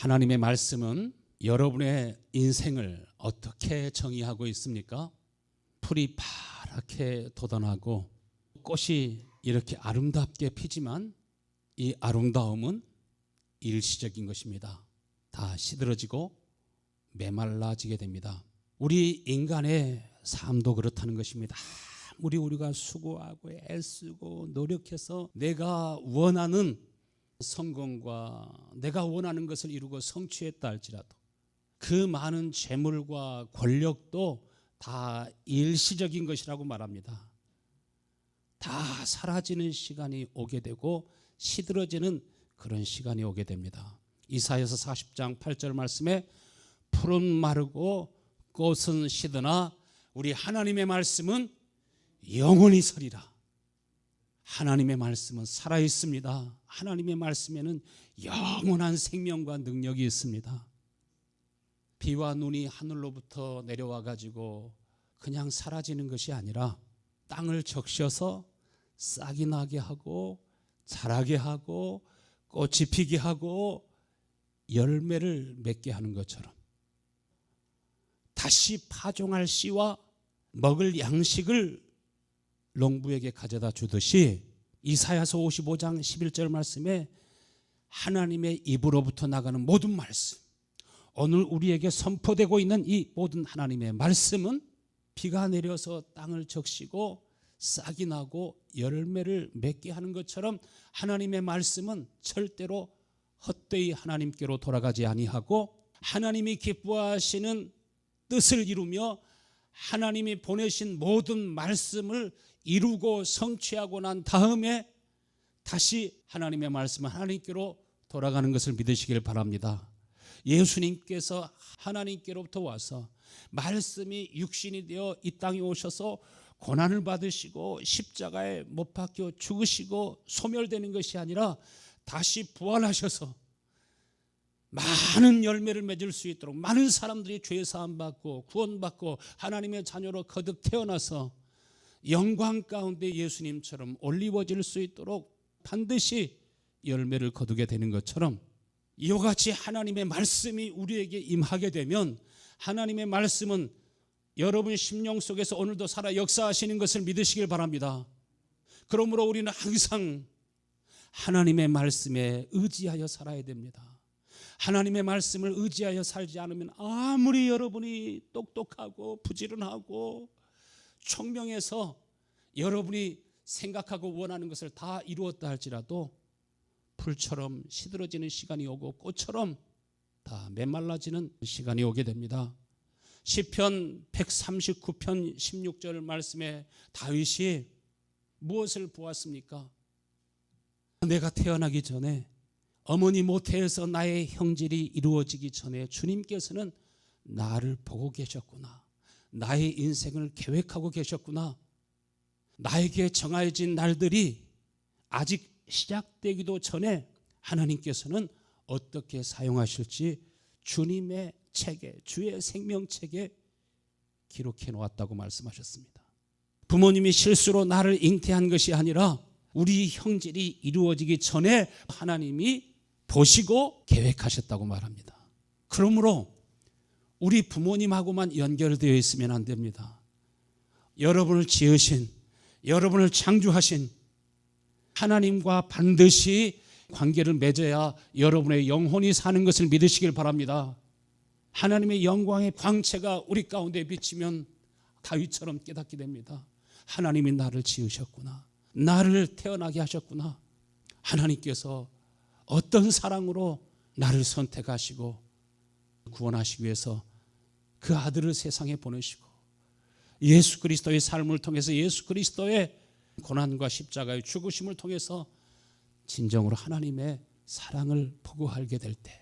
하나님의 말씀은 여러분의 인생을 어떻게 정의하고 있습니까? 풀이 파랗게 돋아나고 꽃이 이렇게 아름답게 피지만 이 아름다움은 일시적인 것입니다. 다 시들어지고 메말라지게 됩니다. 우리 인간의 삶도 그렇다는 것입니다. 아무리 우리가 수고하고 애쓰고 노력해서 내가 원하는 성공과 내가 원하는 것을 이루고 성취했다 할지라도 그 많은 재물과 권력도 다 일시적인 것이라고 말합니다. 다 사라지는 시간이 오게 되고 시들어지는 그런 시간이 오게 됩니다. 이사야서 40장 8절 말씀에 풀은 마르고 꽃은 시드나 우리 하나님의 말씀은 영원히 서리라. 하나님의 말씀은 살아있습니다. 하나님의 말씀에는 영원한 생명과 능력이 있습니다. 비와 눈이 하늘로부터 내려와 가지고 그냥 사라지는 것이 아니라 땅을 적셔서 싹이 나게 하고 자라게 하고 꽃이 피게 하고 열매를 맺게 하는 것처럼 다시 파종할 씨와 먹을 양식을 농부에게 가져다 주듯이 이사야서 55장 11절 말씀에 하나님의 입으로부터 나가는 모든 말씀, 오늘 우리에게 선포되고 있는 이 모든 하나님의 말씀은 비가 내려서 땅을 적시고 싹이 나고 열매를 맺게 하는 것처럼 하나님의 말씀은 절대로 헛되이 하나님께로 돌아가지 아니하고 하나님이 기뻐하시는 뜻을 이루며 하나님이 보내신 모든 말씀을 이루고 성취하고 난 다음에 다시 하나님의 말씀은 하나님께로 돌아가는 것을 믿으시길 바랍니다. 예수님께서 하나님께로부터 와서 말씀이 육신이 되어 이 땅에 오셔서 고난을 받으시고 십자가에 못 박혀 죽으시고 소멸되는 것이 아니라 다시 부활하셔서 많은 열매를 맺을 수 있도록 많은 사람들이 죄 사함 받고 구원받고 하나님의 자녀로 거듭 태어나서 영광 가운데 예수님처럼 올리워질 수 있도록 반드시 열매를 거두게 되는 것처럼 이와 같이 하나님의 말씀이 우리에게 임하게 되면 하나님의 말씀은 여러분 심령 속에서 오늘도 살아 역사하시는 것을 믿으시길 바랍니다. 그러므로 우리는 항상 하나님의 말씀에 의지하여 살아야 됩니다. 하나님의 말씀을 의지하여 살지 않으면 아무리 여러분이 똑똑하고 부지런하고 총명해서 여러분이 생각하고 원하는 것을 다 이루었다 할지라도 풀처럼 시들어지는 시간이 오고 꽃처럼 다 메말라지는 시간이 오게 됩니다. 시편 139편 16절 말씀에 다윗이 무엇을 보았습니까? 내가 태어나기 전에 어머니 모태에서 나의 형질이 이루어지기 전에 주님께서는 나를 보고 계셨구나. 나의 인생을 계획하고 계셨구나. 나에게 정해진 날들이 아직 시작되기도 전에 하나님께서는 어떻게 사용하실지 주님의 책에, 주의 생명책에 기록해 놓았다고 말씀하셨습니다. 부모님이 실수로 나를 잉태한 것이 아니라 우리 형질이 이루어지기 전에 하나님이 보시고 계획하셨다고 말합니다. 그러므로 우리 부모님하고만 연결되어 있으면 안 됩니다. 여러분을 지으신, 여러분을 창조하신 하나님과 반드시 관계를 맺어야 여러분의 영혼이 사는 것을 믿으시길 바랍니다. 하나님의 영광의 광채가 우리 가운데 비치면 다윗처럼 깨닫게 됩니다. 하나님이 나를 지으셨구나. 나를 태어나게 하셨구나. 하나님께서 어떤 사랑으로 나를 선택하시고 구원하시기 위해서 그 아들을 세상에 보내시고 예수 그리스도의 삶을 통해서 예수 그리스도의 고난과 십자가의 죽으심을 통해서 진정으로 하나님의 사랑을 보고하게 될 때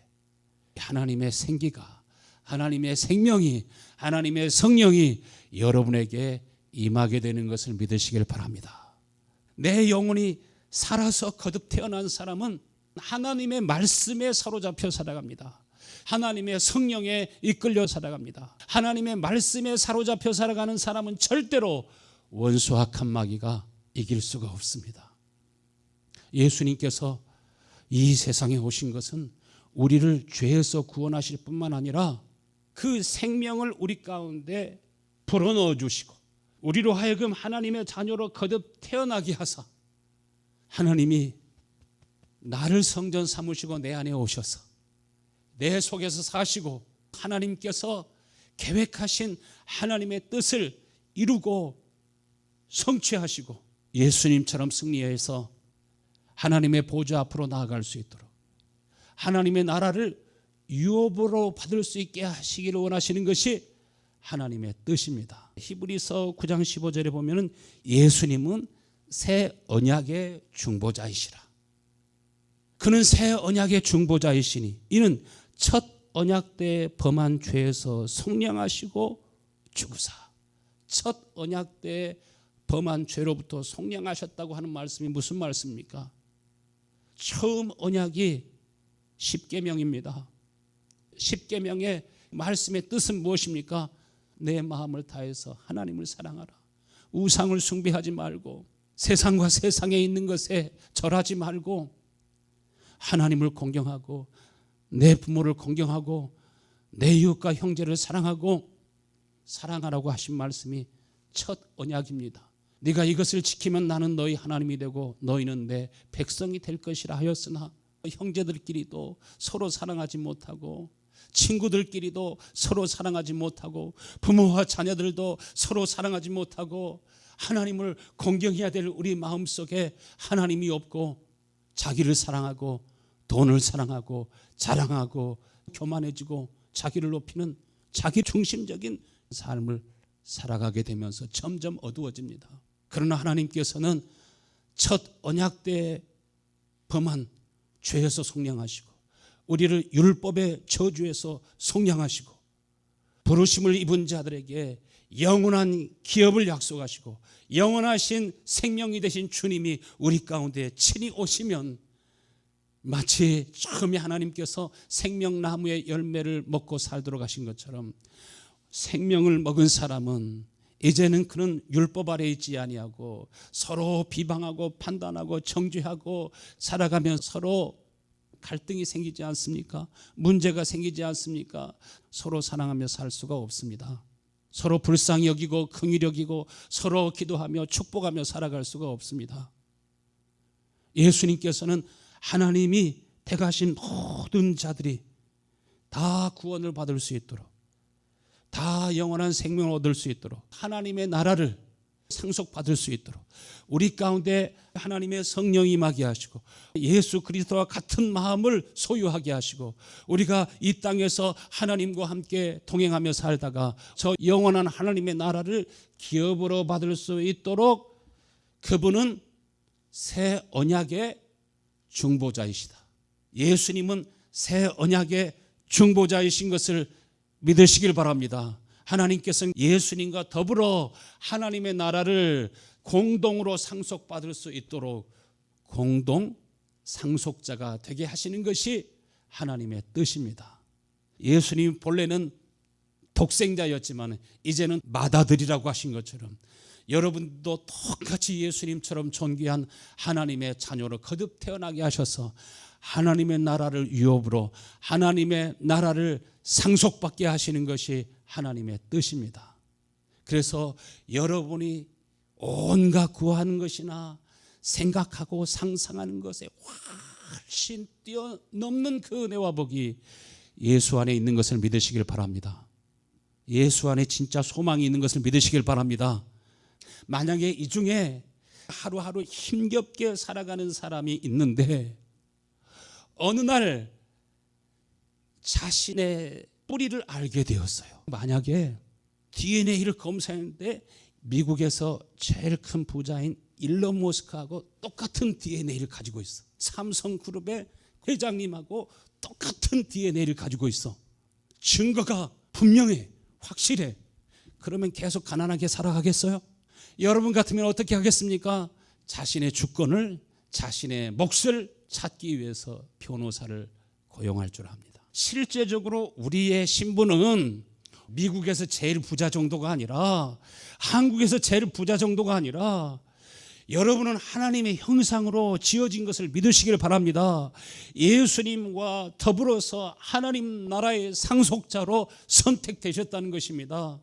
하나님의 생기가, 하나님의 생명이, 하나님의 성령이 여러분에게 임하게 되는 것을 믿으시길 바랍니다. 내 영혼이 살아서 거듭 태어난 사람은 하나님의 말씀에 사로잡혀 살아갑니다. 하나님의 성령에 이끌려 살아갑니다. 하나님의 말씀에 사로잡혀 살아가는 사람은 절대로 원수 악한 마귀가 이길 수가 없습니다. 예수님께서 이 세상에 오신 것은 우리를 죄에서 구원하실 뿐만 아니라 그 생명을 우리 가운데 불어넣어 주시고 우리로 하여금 하나님의 자녀로 거듭 태어나게 하사 하나님이 나를 성전 삼으시고 내 안에 오셔서 내 속에서 사시고 하나님께서 계획하신 하나님의 뜻을 이루고 성취하시고 예수님처럼 승리해서 하나님의 보좌 앞으로 나아갈 수 있도록 하나님의 나라를 유업으로 받을 수 있게 하시기를 원하시는 것이 하나님의 뜻입니다. 히브리서 9장 15절에 보면은 예수님은 새 언약의 중보자이시라. 그는 새 언약의 중보자이시니 이는 첫 언약 때 범한 죄에서 속량하시고 죽으사 첫 언약 때 범한 죄로부터 속량하셨다고 하는 말씀이 무슨 말씀입니까? 처음 언약이 십계명입니다. 십계명의 말씀의 뜻은 무엇입니까? 내 마음을 다해서 하나님을 사랑하라. 우상을 숭배하지 말고 세상과 세상에 있는 것에 절하지 말고 하나님을 공경하고 내 부모를 공경하고 내 이웃과 형제를 사랑하고 사랑하라고 하신 말씀이 첫 언약입니다. 네가 이것을 지키면 나는 너희 하나님이 되고 너희는 내 백성이 될 것이라 하였으나 형제들끼리도 서로 사랑하지 못하고 친구들끼리도 서로 사랑하지 못하고 부모와 자녀들도 서로 사랑하지 못하고 하나님을 공경해야 될 우리 마음속에 하나님이 없고 자기를 사랑하고 돈을 사랑하고 자랑하고 교만해지고 자기를 높이는 자기 중심적인 삶을 살아가게 되면서 점점 어두워집니다. 그러나 하나님께서는 첫 언약 때 범한 죄에서 속량하시고 우리를 율법의 저주에서 속량하시고 부르심을 입은 자들에게 영원한 기업을 약속하시고 영원하신 생명이 되신 주님이 우리 가운데 친히 오시면 마치 처음에 하나님께서 생명나무의 열매를 먹고 살도록 하신 것처럼 생명을 먹은 사람은 이제는 그는 율법 아래 있지 아니하고 서로 비방하고 판단하고 정죄하고 살아가면 서로 갈등이 생기지 않습니까? 문제가 생기지 않습니까? 서로 사랑하며 살 수가 없습니다. 서로 불쌍히 여기고 긍휼히 여기고 서로 기도하며 축복하며 살아갈 수가 없습니다. 예수님께서는 하나님이 택하신 모든 자들이 다 구원을 받을 수 있도록 다 영원한 생명을 얻을 수 있도록 하나님의 나라를 상속받을 수 있도록 우리 가운데 하나님의 성령이 임하게 하시고 예수 그리스도와 같은 마음을 소유하게 하시고 우리가 이 땅에서 하나님과 함께 동행하며 살다가 저 영원한 하나님의 나라를 기업으로 받을 수 있도록 그분은 새 언약의 중보자이시다. 예수님은 새 언약의 중보자이신 것을 믿으시길 바랍니다. 하나님께서는 예수님과 더불어 하나님의 나라를 공동으로 상속받을 수 있도록 공동 상속자가 되게 하시는 것이 하나님의 뜻입니다. 예수님 본래는 독생자였지만 이제는 맏아들이라고 하신 것처럼 여러분도 똑같이 예수님처럼 존귀한 하나님의 자녀로 거듭 태어나게 하셔서 하나님의 나라를 유업으로 하나님의 나라를 상속받게 하시는 것이 하나님의 뜻입니다. 그래서 여러분이 온갖 구하는 것이나 생각하고 상상하는 것에 훨씬 뛰어넘는 그 은혜와 복이 예수 안에 있는 것을 믿으시길 바랍니다. 예수 안에 진짜 소망이 있는 것을 믿으시길 바랍니다. 만약에 이 중에 하루하루 힘겹게 살아가는 사람이 있는데 어느 날 자신의 뿌리를 알게 되었어요. 만약에 DNA를 검사했는데 미국에서 제일 큰 부자인 일론 머스크하고 똑같은 DNA를 가지고 있어. 삼성그룹의 회장님하고 똑같은 DNA를 가지고 있어. 증거가 분명해, 확실해. 그러면 계속 가난하게 살아가겠어요? 여러분 같으면 어떻게 하겠습니까? 자신의 주권을, 자신의 몫을 찾기 위해서 변호사를 고용할 줄 압니다. 실제적으로 우리의 신분은 미국에서 제일 부자 정도가 아니라 한국에서 제일 부자 정도가 아니라 여러분은 하나님의 형상으로 지어진 것을 믿으시길 바랍니다. 예수님과 더불어서 하나님 나라의 상속자로 선택되셨다는 것입니다.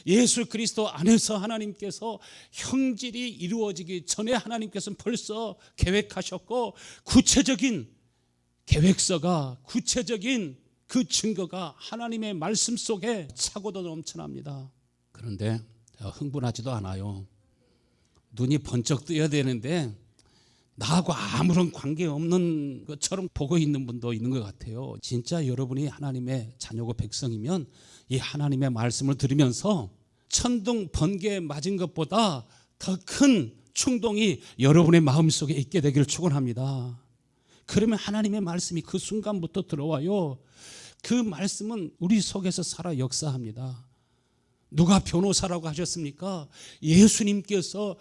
예수 그리스도 안에서 하나님께서 형질이 이루어지기 전에 하나님께서는 벌써 계획하셨고, 구체적인 계획서가, 구체적인 그 증거가 하나님의 말씀 속에 차고도 넘쳐납니다. 그런데 흥분하지도 않아요. 눈이 번쩍 뜨여야 되는데 나하고 아무런 관계없는 것처럼 보고 있는 분도 있는 것 같아요. 진짜 여러분이 하나님의 자녀고 백성이면 이 하나님의 말씀을 들으면서 천둥 번개 맞은 것보다 더 큰 충동이 여러분의 마음속에 있게 되기를 축원합니다. 그러면 하나님의 말씀이 그 순간부터 들어와요. 그 말씀은 우리 속에서 살아 역사합니다. 누가 변호사라고 하셨습니까? 예수님께서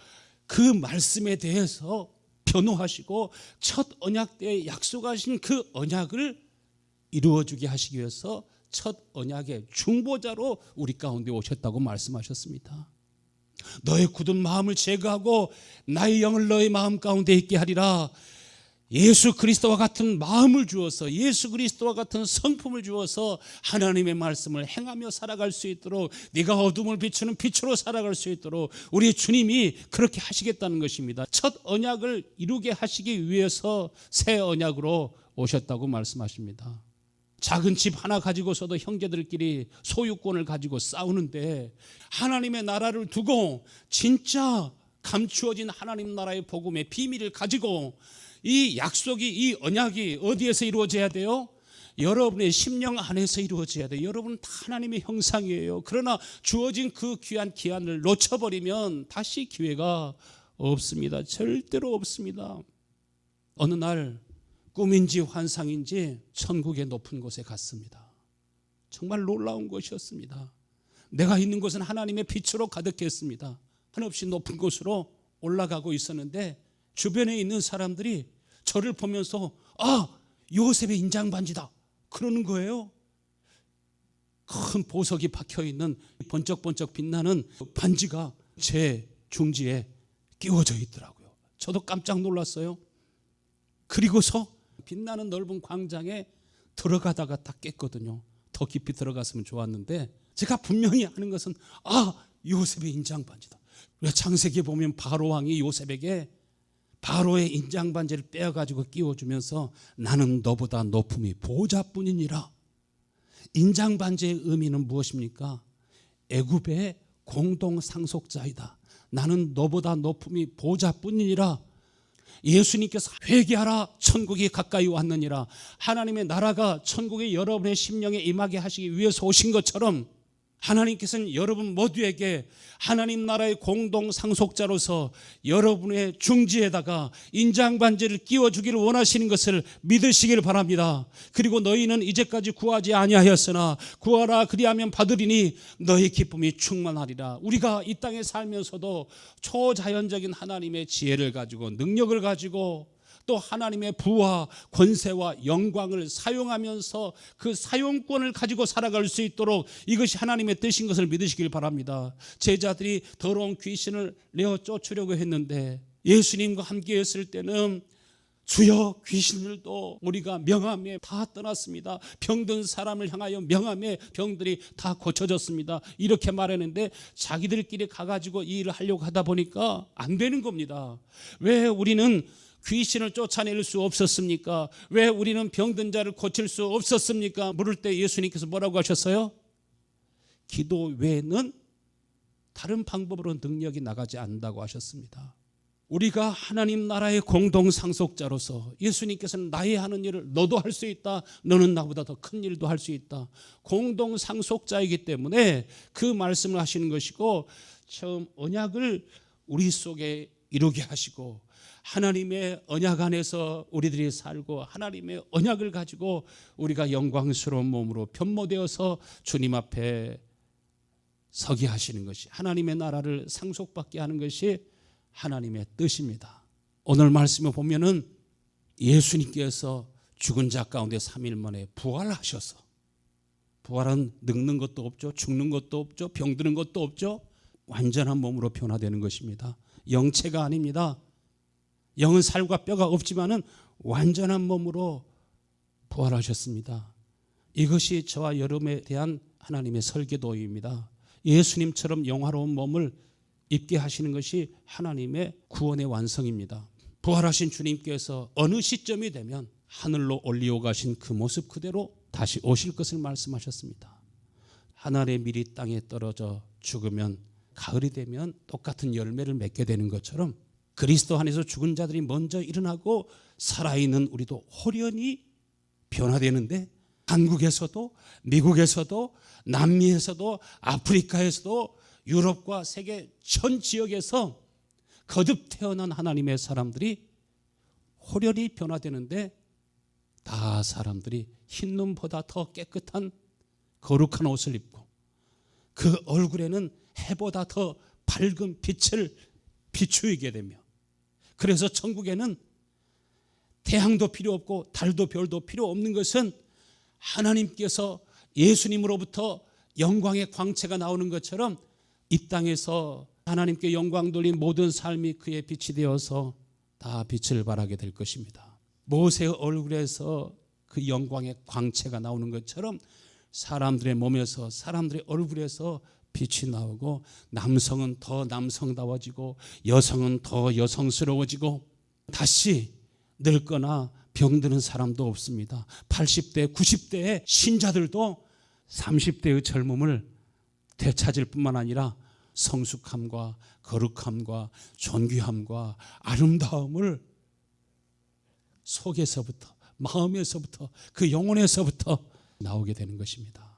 그 말씀에 대해서 변호하시고 첫 언약 때에 약속하신 그 언약을 이루어주게 하시기 위해서 첫 언약의 중보자로 우리 가운데 오셨다고 말씀하셨습니다. 너의 굳은 마음을 제거하고 나의 영을 너의 마음 가운데 있게 하리라. 예수 그리스도와 같은 마음을 주어서, 예수 그리스도와 같은 성품을 주어서 하나님의 말씀을 행하며 살아갈 수 있도록, 네가 어둠을 비추는 빛으로 살아갈 수 있도록 우리 주님이 그렇게 하시겠다는 것입니다. 첫 언약을 이루게 하시기 위해서 새 언약으로 오셨다고 말씀하십니다. 작은 집 하나 가지고서도 형제들끼리 소유권을 가지고 싸우는데, 하나님의 나라를 두고 진짜 감추어진 하나님 나라의 복음의 비밀을 가지고 이 약속이, 이 언약이 어디에서 이루어져야 돼요? 여러분의 심령 안에서 이루어져야 돼요. 여러분은 다 하나님의 형상이에요. 그러나 주어진 그 귀한 기한을 놓쳐버리면 다시 기회가 없습니다. 절대로 없습니다. 어느 날 꿈인지 환상인지 천국의 높은 곳에 갔습니다. 정말 놀라운 것이었습니다. 내가 있는 곳은 하나님의 빛으로 가득했습니다. 한없이 높은 곳으로 올라가고 있었는데 주변에 있는 사람들이 저를 보면서 요셉의 인장반지다 그러는 거예요. 큰 보석이 박혀있는 번쩍번쩍 빛나는 반지가 제 중지에 끼워져 있더라고요. 저도 깜짝 놀랐어요. 그리고서 빛나는 넓은 광장에 들어가다가 딱 깼거든요. 더 깊이 들어갔으면 좋았는데 제가 분명히 아는 것은 요셉의 인장반지다. 창세기에 보면 바로왕이 요셉에게 바로의 인장반지를 빼어가지고 끼워주면서 나는 너보다 높음이 보좌뿐이니라. 인장반지의 의미는 무엇입니까? 애굽의 공동상속자이다. 나는 너보다 높음이 보좌뿐이니라. 예수님께서 회개하라 천국이 가까이 왔느니라. 하나님의 나라가 천국의 여러분의 심령에 임하게 하시기 위해서 오신 것처럼 하나님께서는 여러분 모두에게 하나님 나라의 공동 상속자로서 여러분의 중지에다가 인장반지를 끼워주기를 원하시는 것을 믿으시기를 바랍니다. 그리고 너희는 이제까지 구하지 아니하였으나 구하라 그리하면 받으리니 너희 기쁨이 충만하리라. 우리가 이 땅에 살면서도 초자연적인 하나님의 지혜를 가지고 능력을 가지고 또 하나님의 부와 권세와 영광을 사용하면서 그 사용권을 가지고 살아갈 수 있도록 이것이 하나님의 뜻인 것을 믿으시길 바랍니다. 제자들이 더러운 귀신을 내어 쫓으려고 했는데 예수님과 함께 했을 때는 주여 귀신들도 우리가 명함에 다 떠났습니다. 병든 사람을 향하여 명함에 병들이 다 고쳐졌습니다. 이렇게 말했는데 자기들끼리 가가지고 이 일을 하려고 하다 보니까 안 되는 겁니다. 왜 우리는 귀신을 쫓아낼 수 없었습니까? 왜 우리는 병든 자를 고칠 수 없었습니까? 물을 때 예수님께서 뭐라고 하셨어요? 기도 외에는 다른 방법으로 능력이 나가지 않는다고 하셨습니다. 우리가 하나님 나라의 공동상속자로서 예수님께서는 나의 하는 일을 너도 할 수 있다. 너는 나보다 더 큰 일도 할 수 있다. 공동상속자이기 때문에 그 말씀을 하시는 것이고, 처음 언약을 우리 속에 이루게 하시고 하나님의 언약 안에서 우리들이 살고 하나님의 언약을 가지고 우리가 영광스러운 몸으로 변모되어서 주님 앞에 서게 하시는 것이, 하나님의 나라를 상속받게 하는 것이 하나님의 뜻입니다. 오늘 말씀에 보면은 예수님께서 죽은 자 가운데 3일 만에 부활하셔서, 부활은 늙는 것도 없죠, 죽는 것도 없죠, 병드는 것도 없죠, 완전한 몸으로 변화되는 것입니다. 영체가 아닙니다. 영은 살과 뼈가 없지만은 완전한 몸으로 부활하셨습니다. 이것이 저와 여러분에 대한 하나님의 설계도입니다. 예수님처럼 영화로운 몸을 입게 하시는 것이 하나님의 구원의 완성입니다. 부활하신 주님께서 어느 시점이 되면 하늘로 올리어 가신 그 모습 그대로 다시 오실 것을 말씀하셨습니다. 하늘의 밀이 땅에 떨어져 죽으면 가을이 되면 똑같은 열매를 맺게 되는 것처럼 그리스도 안에서 죽은 자들이 먼저 일어나고 살아있는 우리도 호련히 변화되는데, 한국에서도 미국에서도 남미에서도 아프리카에서도 유럽과 세계 전 지역에서 거듭 태어난 하나님의 사람들이 호련히 변화되는데, 다 사람들이 흰눈보다 더 깨끗한 거룩한 옷을 입고 그 얼굴에는 해보다 더 밝은 빛을 비추게 되며, 그래서 천국에는 태양도 필요 없고 달도 별도 필요 없는 것은 하나님께서 예수님으로부터 영광의 광채가 나오는 것처럼 이 땅에서 하나님께 영광 돌린 모든 삶이 그의 빛이 되어서 다 빛을 발하게 될 것입니다. 모세의 얼굴에서 그 영광의 광채가 나오는 것처럼 사람들의 몸에서, 사람들의 얼굴에서 빛이 나오고, 남성은 더 남성다워지고 여성은 더 여성스러워지고, 다시 늙거나 병드는 사람도 없습니다. 80대, 90대의 신자들도 30대의 젊음을 되찾을 뿐만 아니라 성숙함과 거룩함과 존귀함과 아름다움을 속에서부터, 마음에서부터, 그 영혼에서부터 나오게 되는 것입니다.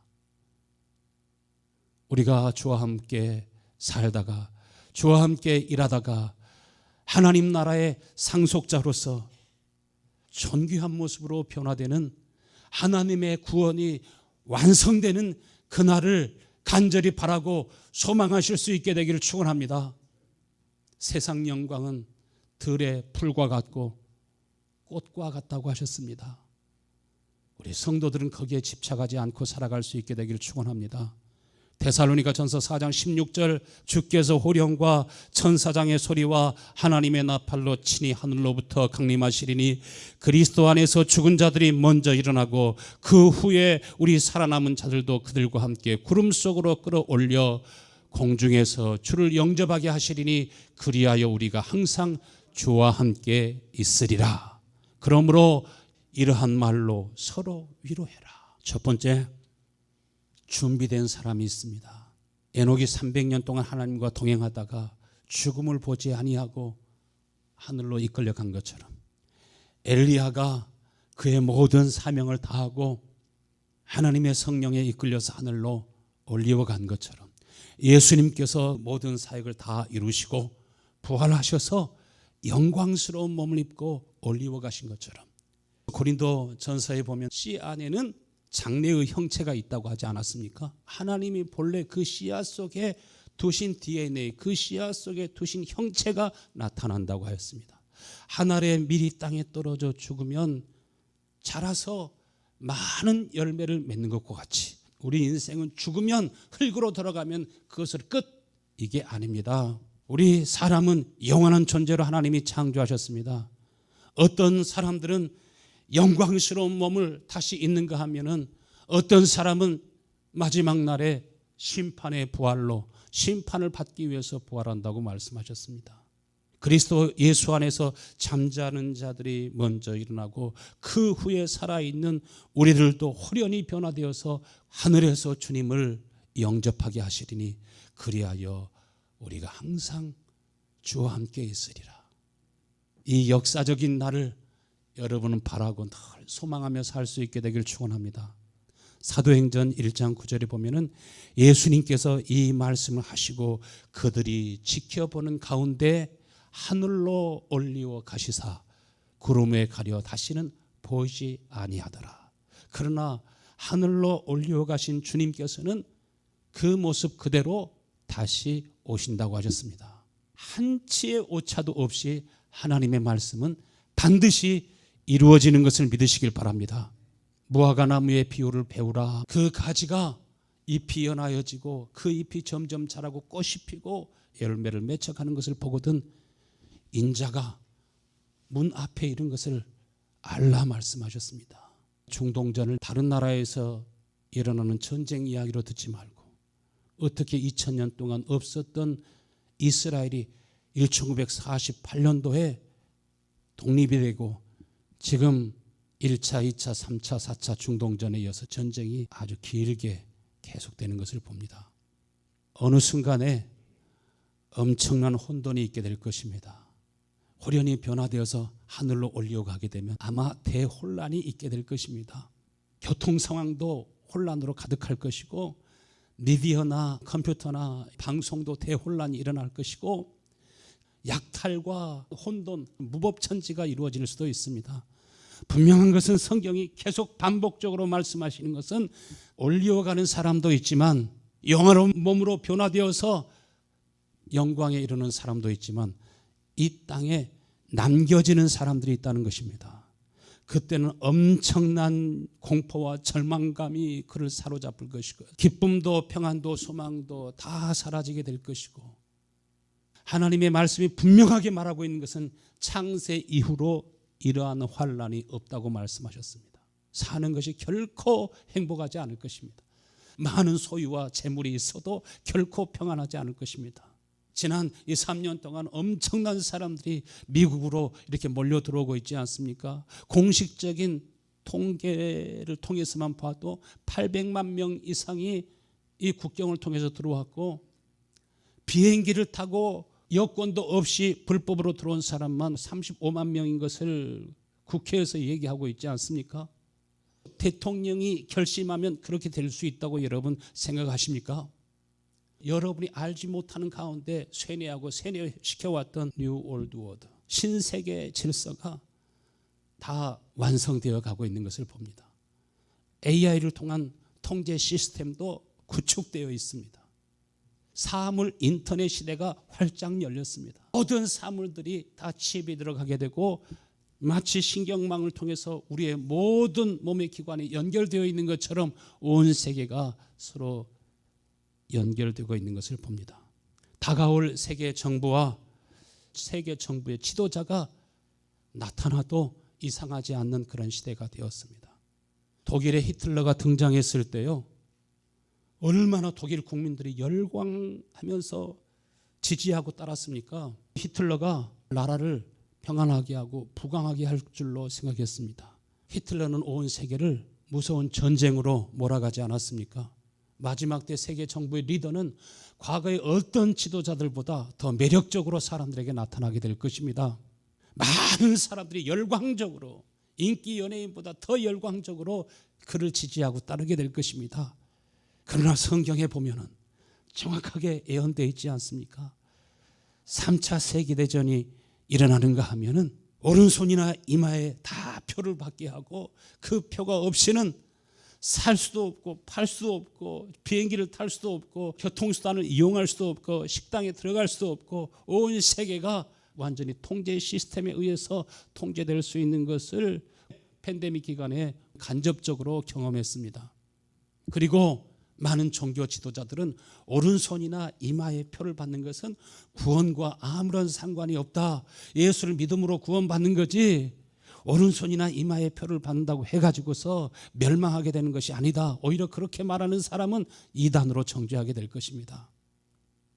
우리가 주와 함께 살다가, 주와 함께 일하다가 하나님 나라의 상속자로서 존귀한 모습으로 변화되는, 하나님의 구원이 완성되는 그날을 간절히 바라고 소망하실 수 있게 되기를 축원합니다. 세상 영광은 들의 풀과 같고 꽃과 같다고 하셨습니다. 우리 성도들은 거기에 집착하지 않고 살아갈 수 있게 되기를 축원합니다. 데살로니가전서 4장 16절, 주께서 호령과 천사장의 소리와 하나님의 나팔로 친히 하늘로부터 강림하시리니 그리스도 안에서 죽은 자들이 먼저 일어나고 그 후에 우리 살아남은 자들도 그들과 함께 구름 속으로 끌어올려 공중에서 주를 영접하게 하시리니 그리하여 우리가 항상 주와 함께 있으리라. 그러므로 이러한 말로 서로 위로해라. 첫 번째, 준비된 사람이 있습니다. 에녹이 300년 동안 하나님과 동행하다가 죽음을 보지 아니하고 하늘로 이끌려간 것처럼, 엘리야가 그의 모든 사명을 다하고 하나님의 성령에 이끌려서 하늘로 올리어간 것처럼, 예수님께서 모든 사역을 다 이루시고 부활하셔서 영광스러운 몸을 입고 올리어 가신 것처럼, 고린도 전서에 보면 씨 안에는 장래의 형체가 있다고 하지 않았습니까? 하나님이 본래 그 씨앗 속에 두신 DNA, 그 씨앗 속에 두신 형체가 나타난다고 하였습니다. 하늘의 밀이 땅에 떨어져 죽으면 자라서 많은 열매를 맺는 것과 같이 우리 인생은 죽으면, 흙으로 들어가면 그것을 끝, 이게 아닙니다. 우리 사람은 영원한 존재로 하나님이 창조하셨습니다. 어떤 사람들은 영광스러운 몸을 다시 입는가 하면은, 어떤 사람은 마지막 날에 심판의 부활로 심판을 받기 위해서 부활한다고 말씀하셨습니다. 그리스도 예수 안에서 잠자는 자들이 먼저 일어나고 그 후에 살아있는 우리들도 호련히 변화되어서 하늘에서 주님을 영접하게 하시리니 그리하여 우리가 항상 주와 함께 있으리라. 이 역사적인 날을 여러분은 바라고 늘 소망하며 살 수 있게 되길 축원합니다. 사도행전 1장 9절에 보면은 예수님께서 이 말씀을 하시고 그들이 지켜보는 가운데 하늘로 올리어 가시사 구름에 가려 다시는 보이지 아니하더라. 그러나 하늘로 올리어 가신 주님께서는 그 모습 그대로 다시 오신다고 하셨습니다. 한치의 오차도 없이 하나님의 말씀은 반드시 이루어지는 것을 믿으시길 바랍니다. 무화과나무의 비유를 배우라. 그 가지가 잎이 연하여지고 그 잎이 점점 자라고 꽃이 피고 열매를 맺혀가는 것을 보거든 인자가 문 앞에 이른 것을 알라 말씀하셨습니다. 중동전을 다른 나라에서 일어나는 전쟁 이야기로 듣지 말고 어떻게 2000년 동안 없었던 이스라엘이 1948년도에 독립이 되고 지금 1차, 2차, 3차, 4차 중동전에 이어서 전쟁이 아주 길게 계속되는 것을 봅니다. 어느 순간에 엄청난 혼돈이 있게 될 것입니다. 호련히 변화되어서 하늘로 올려가게 되면 아마 대혼란이 있게 될 것입니다. 교통 상황도 혼란으로 가득할 것이고 미디어나 컴퓨터나 방송도 대혼란이 일어날 것이고 약탈과 혼돈, 무법천지가 이루어질 수도 있습니다. 분명한 것은 성경이 계속 반복적으로 말씀하시는 것은 올려가는 사람도 있지만 영화로운 몸으로 변화되어서 영광에 이르는 사람도 있지만 이 땅에 남겨지는 사람들이 있다는 것입니다. 그때는 엄청난 공포와 절망감이 그를 사로잡을 것이고 기쁨도 평안도 소망도 다 사라지게 될 것이고 하나님의 말씀이 분명하게 말하고 있는 것은 창세 이후로 이러한 환란이 없다고 말씀하셨습니다. 사는 것이 결코 행복하지 않을 것입니다. 많은 소유와 재물이 있어도 결코 평안하지 않을 것입니다. 지난 이 3년 동안 엄청난 사람들이 미국으로 이렇게 몰려 들어오고 있지 않습니까? 공식적인 통계를 통해서만 봐도 800만 명 이상이 이 국경을 통해서 들어왔고 비행기를 타고 여권도 없이 불법으로 들어온 사람만 35만 명인 것을 국회에서 얘기하고 있지 않습니까? 대통령이 결심하면 그렇게 될 수 있다고 여러분 생각하십니까? 여러분이 알지 못하는 가운데 쇠뇌하고 세뇌시켜왔던 뉴 올드 워드 신세계 질서가 다 완성되어 가고 있는 것을 봅니다. AI를 통한 통제 시스템도 구축되어 있습니다. 사물 인터넷 시대가 활짝 열렸습니다. 모든 사물들이 다 칩이 들어가게 되고 마치 신경망을 통해서 우리의 모든 몸의 기관이 연결되어 있는 것처럼 온 세계가 서로 연결되고 있는 것을 봅니다. 다가올 세계 정부와 세계 정부의 지도자가 나타나도 이상하지 않는 그런 시대가 되었습니다. 독일의 히틀러가 등장했을 때요, 얼마나 독일 국민들이 열광하면서 지지하고 따랐습니까? 히틀러가 나라를 평안하게 하고 부강하게 할 줄로 생각했습니다. 히틀러는 온 세계를 무서운 전쟁으로 몰아가지 않았습니까? 마지막 때 세계 정부의 리더는 과거의 어떤 지도자들보다 더 매력적으로 사람들에게 나타나게 될 것입니다. 많은 사람들이 열광적으로 인기 연예인보다 더 열광적으로 그를 지지하고 따르게 될 것입니다. 그러나 성경에 보면은 정확하게 예언되어 있지 않습니까? 3차 세계대전이 일어나는가 하면은 오른손이나 이마에 다 표를 받게 하고 그 표가 없이는 살 수도 없고 팔 수도 없고 비행기를 탈 수도 없고 교통수단을 이용할 수도 없고 식당에 들어갈 수도 없고 온 세계가 완전히 통제 시스템에 의해서 통제될 수 있는 것을 팬데믹 기간에 간접적으로 경험했습니다. 그리고 많은 종교 지도자들은 오른손이나 이마에 표를 받는 것은 구원과 아무런 상관이 없다. 예수를 믿음으로 구원받는 거지 오른손이나 이마에 표를 받는다고 해가지고서 멸망하게 되는 것이 아니다. 오히려 그렇게 말하는 사람은 이단으로 정죄하게 될 것입니다.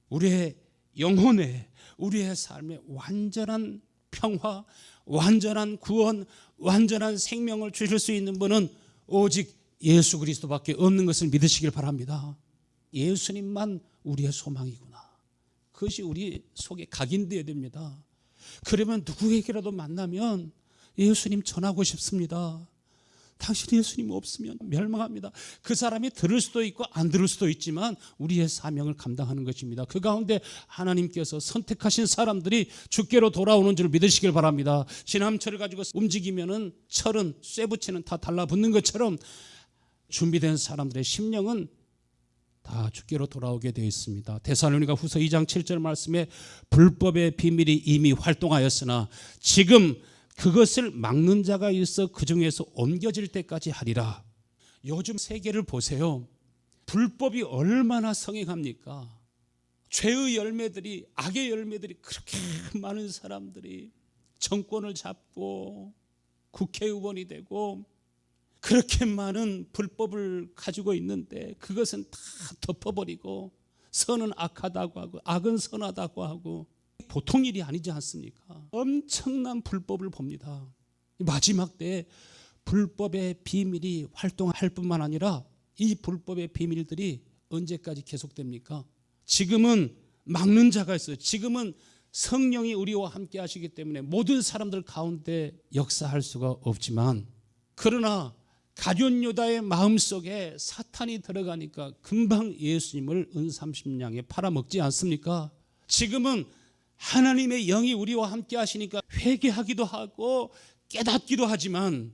우리의 영혼에 우리의 삶에 완전한 평화, 완전한 구원, 완전한 생명을 주실 수 있는 분은 오직 예수 그리스도밖에 없는 것을 믿으시길 바랍니다. 예수님만 우리의 소망이구나. 그것이 우리 속에 각인되어야 됩니다. 그러면 누구에게라도 만나면 예수님 전하고 싶습니다. 당신 예수님 없으면 멸망합니다. 그 사람이 들을 수도 있고 안 들을 수도 있지만 우리의 사명을 감당하는 것입니다. 그 가운데 하나님께서 선택하신 사람들이 주께로 돌아오는 줄 믿으시길 바랍니다. 지남철을 가지고 움직이면은 철은 쇠붙이는 다 달라붙는 것처럼 준비된 사람들의 심령은 다 주께로 돌아오게 되어 있습니다. 데살로니가 후서 2장 7절 말씀에 불법의 비밀이 이미 활동하였으나 지금 그것을 막는 자가 있어 그 중에서 옮겨질 때까지 하리라. 요즘 세계를 보세요. 불법이 얼마나 성행합니까? 죄의 열매들이, 악의 열매들이 그렇게 많은 사람들이 정권을 잡고 국회의원이 되고 그렇게 많은 불법을 가지고 있는데 그것은 다 덮어버리고 선은 악하다고 하고 악은 선하다고 하고 보통 일이 아니지 않습니까? 엄청난 불법을 봅니다. 마지막 때에 불법의 비밀이 활동할 뿐만 아니라 이 불법의 비밀들이 언제까지 계속됩니까? 지금은 막는 자가 있어요. 지금은 성령이 우리와 함께 하시기 때문에 모든 사람들 가운데 역사할 수가 없지만, 그러나 가룟 유다의 마음속에 사탄이 들어가니까 금방 예수님을 은삼십냥에 팔아먹지 않습니까? 지금은 하나님의 영이 우리와 함께 하시니까 회개하기도 하고 깨닫기도 하지만,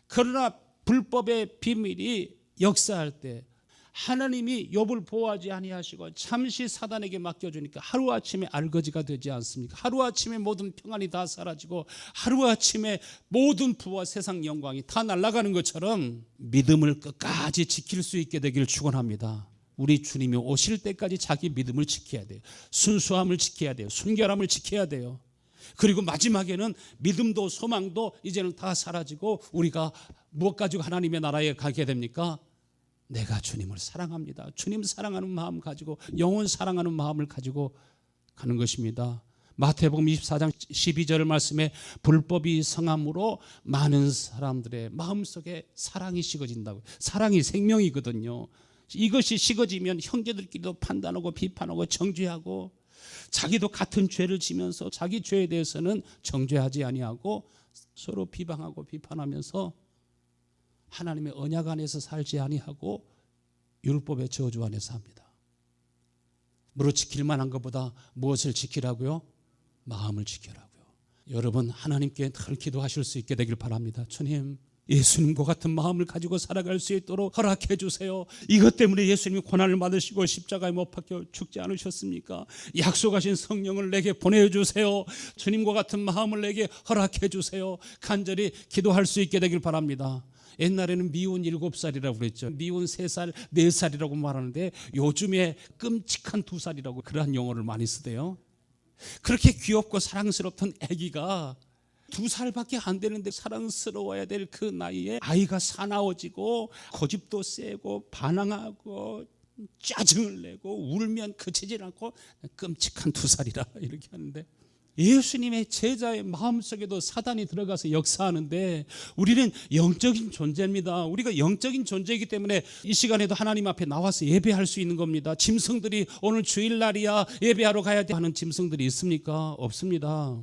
그러나 불법의 비밀이 역사할 때 하나님이 욥을 보호하지 아니하시고 잠시 사단에게 맡겨주니까 하루아침에 알거지가 되지 않습니까? 하루아침에 모든 평안이 다 사라지고 하루아침에 모든 부와 세상 영광이 다 날아가는 것처럼 믿음을 끝까지 지킬 수 있게 되기를 축원합니다. 우리 주님이 오실 때까지 자기 믿음을 지켜야 돼요. 순수함을 지켜야 돼요. 순결함을 지켜야 돼요. 그리고 마지막에는 믿음도 소망도 이제는 다 사라지고 우리가 무엇 가지고 하나님의 나라에 가게 됩니까? 내가 주님을 사랑합니다. 주님 사랑하는 마음 가지고, 영혼 사랑하는 마음을 가지고 가는 것입니다. 마태복음 24장 12절 말씀에 불법이 성함으로 많은 사람들의 마음속에 사랑이 식어진다고. 사랑이 생명이거든요. 이것이 식어지면 형제들끼리도 판단하고 비판하고 정죄하고, 자기도 같은 죄를 지면서 자기 죄에 대해서는 정죄하지 아니하고 서로 비방하고 비판하면서 하나님의 언약 안에서 살지 아니하고 율법의 저주 안에서 합니다. 무릇 지킬 만한 것보다 무엇을 지키라고요? 마음을 지키라고요. 여러분, 하나님께 늘 기도하실 수 있게 되길 바랍니다. 주님, 예수님과 같은 마음을 가지고 살아갈 수 있도록 허락해 주세요. 이것 때문에 예수님이 고난을 받으시고 십자가에 못 박혀 죽지 않으셨습니까? 약속하신 성령을 내게 보내주세요. 주님과 같은 마음을 내게 허락해 주세요. 간절히 기도할 수 있게 되길 바랍니다. 옛날에는 미운 7살이라고 그랬죠. 미운 3살, 4살이라고 말하는데 요즘에 끔찍한 2살이라고 그러한 용어를 많이 쓰대요. 그렇게 귀엽고 사랑스럽던 아기가 2살밖에 안 되는데 사랑스러워야 될 그 나이에 아이가 사나워지고 고집도 세고 반항하고 짜증을 내고 울면 그치질 않고 끔찍한 2살이라 이렇게 하는데, 예수님의 제자의 마음속에도 사단이 들어가서 역사하는데 우리는 영적인 존재입니다. 우리가 영적인 존재이기 때문에 이 시간에도 하나님 앞에 나와서 예배할 수 있는 겁니다. 짐승들이 오늘 주일날이야 예배하러 가야 돼 하는 짐승들이 있습니까? 없습니다.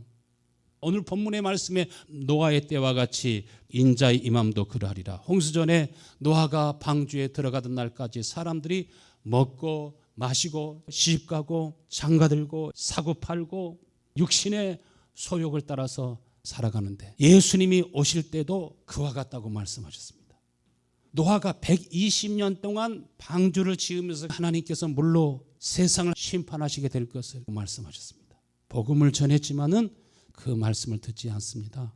오늘 본문의 말씀에 노아의 때와 같이 인자의 임함도 그러하리라. 홍수전에 노아가 방주에 들어가던 날까지 사람들이 먹고 마시고 시집가고 장가들고 사고팔고 육신의 소욕을 따라서 살아가는데, 예수님이 오실 때도 그와 같다고 말씀하셨습니다. 노아가 120년 동안 방주를 지으면서 하나님께서 물로 세상을 심판하시게 될 것을 말씀하셨습니다. 복음을 전했지만은 그 말씀을 듣지 않습니다.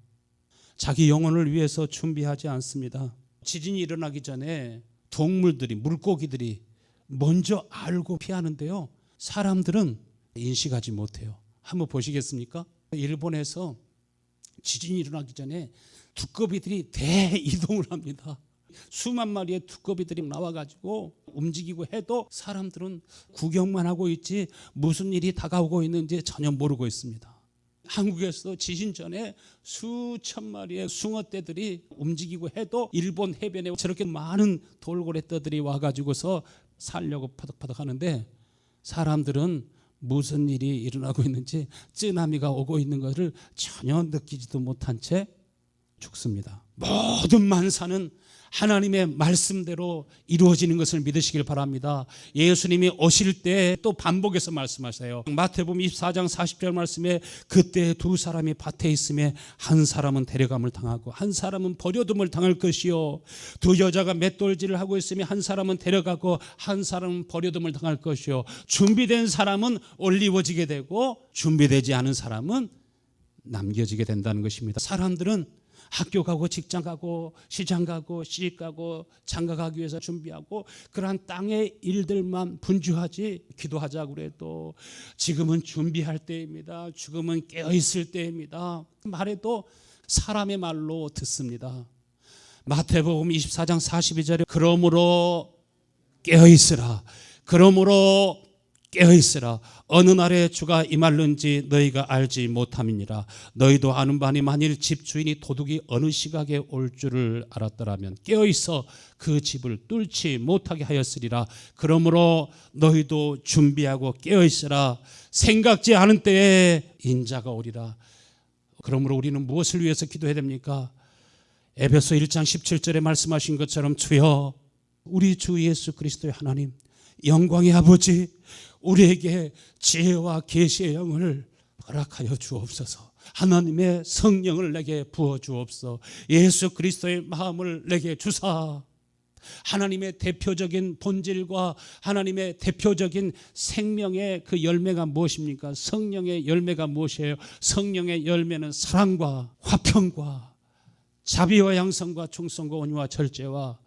자기 영혼을 위해서 준비하지 않습니다. 지진이 일어나기 전에 동물들이, 물고기들이 먼저 알고 피하는데요, 사람들은 인식하지 못해요. 한번 보시겠습니까? 일본에서 지진이 일어나기 전에 두꺼비들이 대이동을 합니다. 수만 마리의 두꺼비들이 나와가지고 움직이고 해도 사람들은 구경만 하고 있지 무슨 일이 다가오고 있는지 전혀 모르고 있습니다. 한국에서 지진 전에 수천 마리의 숭어떼들이 움직이고 해도 일본 해변에 저렇게 많은 돌고래떼들이 와가지고서 살려고 퍼덕퍼덕 하는데, 사람들은 무슨 일이 일어나고 있는지, 쓰나미가 오고 있는 것을 전혀 느끼지도 못한 채 죽습니다. 모든 만사는 하나님의 말씀대로 이루어지는 것을 믿으시길 바랍니다. 예수님이 오실 때 또 반복해서 말씀하세요. 마태복음 24장 40절 말씀에 그때 2사람이 밭에 있음에 한 사람은 데려감을 당하고 한 사람은 버려둠을 당할 것이요, 2 여자가 맷돌질을 하고 있으면 한 사람은 데려가고 한 사람은 버려둠을 당할 것이요, 준비된 사람은 올리워지게 되고 준비되지 않은 사람은 남겨지게 된다는 것입니다. 사람들은 학교 가고 직장 가고 시장 가고 시집 가고 장가 가기 위해서 준비하고 그러한 땅의 일들만 분주하지 기도하자고 그래도 지금은 준비할 때입니다. 지금은 깨어있을 때입니다. 말해도 사람의 말로 듣습니다. 마태복음 24장 42절에 그러므로 깨어있으라. 그러므로 깨어있으라. 어느 날에 주가 임할는지 너희가 알지 못함이니라. 너희도 아는 바니 만일 집주인이 도둑이 어느 시각에 올 줄을 알았더라면 깨어있어 그 집을 뚫지 못하게 하였으리라. 그러므로 너희도 준비하고 깨어있으라. 생각지 않은 때에 인자가 오리라. 그러므로 우리는 무엇을 위해서 기도해야 됩니까? 에베소 1장 17절에 말씀하신 것처럼 주여 우리 주 예수 그리스도의 하나님 영광의 아버지 우리에게 지혜와 계시의 영을 허락하여 주옵소서. 하나님의 성령을 내게 부어 주옵소서. 예수 그리스도의 마음을 내게 주사 하나님의 대표적인 본질과 하나님의 대표적인 생명의 그 열매가 무엇입니까? 성령의 열매가 무엇이에요? 성령의 열매는 사랑과 화평과 자비와 양성과 충성과 온유와 절제와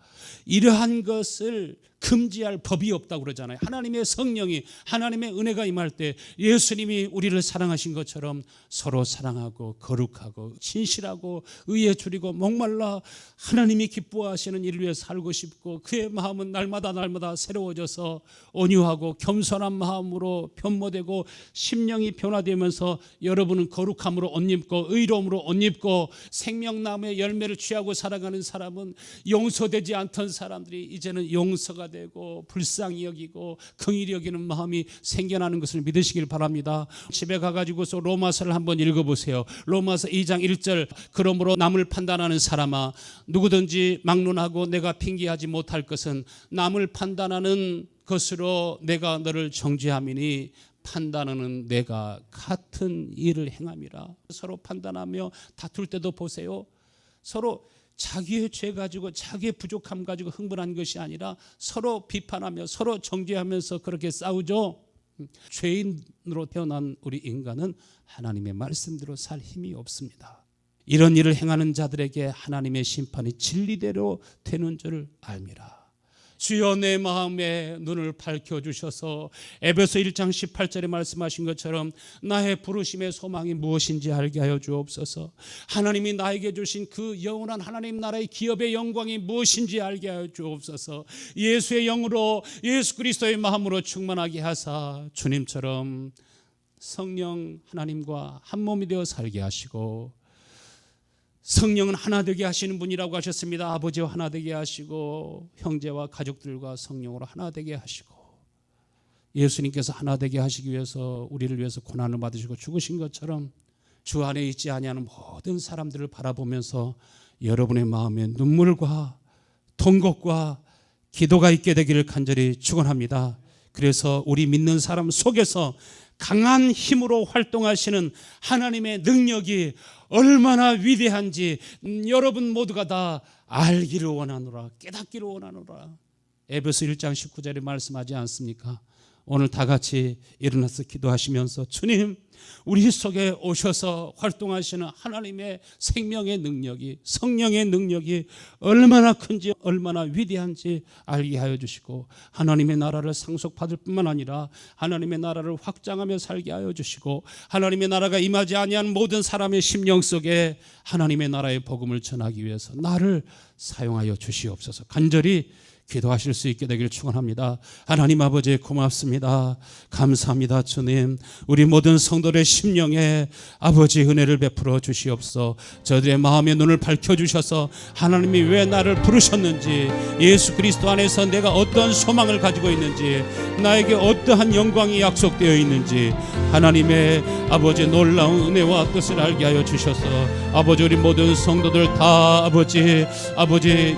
이러한 것을 금지할 법이 없다고 그러잖아요. 하나님의 성령이 하나님의 은혜가 임할 때 예수님이 우리를 사랑하신 것처럼 서로 사랑하고 거룩하고 진실하고 의에 줄이고 목말라 하나님이 기뻐하시는 일을 위해 살고 싶고 그의 마음은 날마다 새로워져서 온유하고 겸손한 마음으로 변모되고 심령이 변화되면서 여러분은 거룩함으로 옷 입고 의로움으로 옷 입고 생명나무의 열매를 취하고 살아가는 사람은 용서되지 않던 사람들이 이제는 용서가 되고 불쌍히 여기고 긍휼히 여기는 마음이 생겨나는 것을 믿으시길 바랍니다. 집에 가가지고서 로마서를 한번 읽어보세요. 로마서 2장 1절 그러므로 남을 판단하는 사람아 누구든지 막론하고 내가 핑계하지 못할 것은 남을 판단하는 것으로 내가 너를 정죄함이니 판단하는 내가 같은 일을 행함이라. 서로 판단하며 다툴 때도 보세요. 서로 자기의 죄 가지고 자기의 부족함 가지고 흥분한 것이 아니라 서로 비판하며 서로 정죄하면서 그렇게 싸우죠. 죄인으로 태어난 우리 인간은 하나님의 말씀대로 살 힘이 없습니다. 이런 일을 행하는 자들에게 하나님의 심판이 진리대로 되는 줄 알미라. 주여 내 마음의 눈을 밝혀주셔서 에베소 1장 18절에 말씀하신 것처럼 나의 부르심의 소망이 무엇인지 알게 하여 주옵소서. 하나님이 나에게 주신 그 영원한 하나님 나라의 기업의 영광이 무엇인지 알게 하여 주옵소서. 예수의 영으로 예수 그리스도의 마음으로 충만하게 하사 주님처럼 성령 하나님과 한 몸이 되어 살게 하시고 성령은 하나 되게 하시는 분이라고 하셨습니다. 아버지와 하나 되게 하시고 형제와 가족들과 성령으로 하나 되게 하시고 예수님께서 하나 되게 하시기 위해서 우리를 위해서 고난을 받으시고 죽으신 것처럼 주 안에 있지 아니하는 모든 사람들을 바라보면서 여러분의 마음에 눈물과 통곡과 기도가 있게 되기를 간절히 축원합니다. 그래서 우리 믿는 사람 속에서 강한 힘으로 활동하시는 하나님의 능력이 얼마나 위대한지 여러분 모두가 다 알기를 원하노라 깨닫기를 원하노라. 에베소 1장 19절에 말씀하지 않습니까? 오늘 다 같이 일어나서 기도하시면서 주님 우리 속에 오셔서 활동하시는 하나님의 생명의 능력이 성령의 능력이 얼마나 큰지 얼마나 위대한지 알게 하여 주시고 하나님의 나라를 상속받을 뿐만 아니라 하나님의 나라를 확장하며 살게 하여 주시고 하나님의 나라가 임하지 아니한 모든 사람의 심령 속에 하나님의 나라의 복음을 전하기 위해서 나를 사용하여 주시옵소서. 간절히 기도하실 수 있게 되기를 축원합니다. 하나님 아버지 고맙습니다. 감사합니다. 주님 우리 모든 성도들의 심령에 아버지 은혜를 베풀어 주시옵소서. 저들의 마음의 눈을 밝혀주셔서 하나님이 왜 나를 부르셨는지 예수 그리스도 안에서 내가 어떠한 소망을 가지고 있는지 나에게 어떠한 영광이 약속되어 있는지 하나님의 아버지 놀라운 은혜와 뜻을 알게 하여 주셔서 아버지 우리 모든 성도들 다 아버지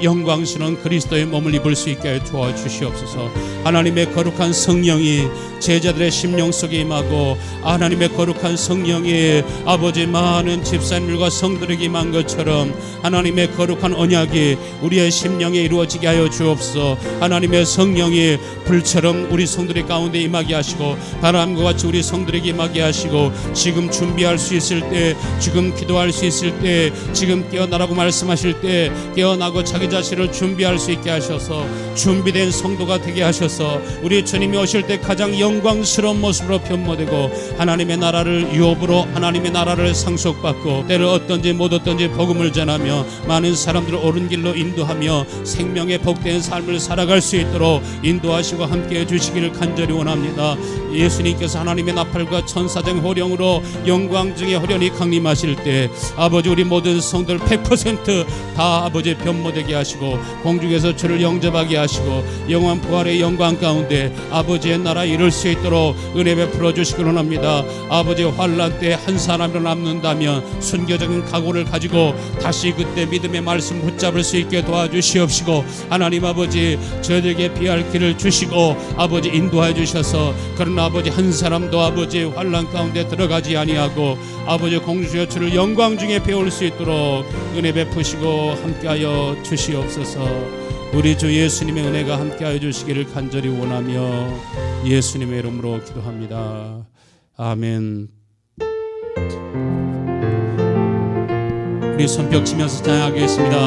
영광스러운 그리스도의 몸을 입을 수 있게 도와주시옵소서. 하나님의 거룩한 성령이 제자들의 심령 속에 임하고 하나님의 거룩한 성령이 아버지 많은 집사님들과 성들에게 임한 것처럼 하나님의 거룩한 언약이 우리의 심령에 이루어지게 하여 주옵소서. 하나님의 성령이 불처럼 우리 성들의 가운데 임하게 하시고 바람과 같이 우리 성들에게 임하게 하시고 지금 준비할 수 있을 때, 지금 기도할 수 있을 때, 지금 깨어나라고 말씀하실 때 깨어나고 자기 자신을 준비할 수 있게 하셔서 준비된 성도가 되게 하셔서 우리 주님이 오실 때 가장 영광스러운 모습으로 변모되고 하나님의 나라를 유업으로 하나님의 나라를 상속받고 때를 얻든지 못 얻든지 복음을 전하며 많은 사람들을 옳은 길로 인도하며 생명의 복된 삶을 살아갈 수 있도록 인도하시고 함께해 주시기를 간절히 원합니다. 예수님께서 하나님의 나팔과 천사장 호령으로 영광 중에 호련히 강림하실 때 아버지 우리 모든 성들 100%다 아버지 변모되게 하시고 공중에서 주를 영접하게 하시고 영원 부활의 영광 가운데 아버지의 나라 이룰 수 있도록 은혜 베풀어 주시기 원합니다. 아버지 환난 때 한 사람이라 남는다면 순교적인 각오를 가지고 다시 그때 믿음의 말씀 붙잡을 수 있게 도와주시옵시고 하나님 아버지 저에게 비할 길을 주시고 아버지 인도해 주셔서 그런 아버지 한 사람도 아버지 환난 가운데 들어가지 아니하고 아버지 공주여 주를 영광 중에 배울 수 있도록 은혜 베푸시고 함께하여 주시옵소서. 우리 주 예수님의 은혜가 함께하여 주시기를 간절히 원하며 예수님의 이름으로 기도합니다. 아멘. 우리 손뼉 치면서 찬양하겠습니다.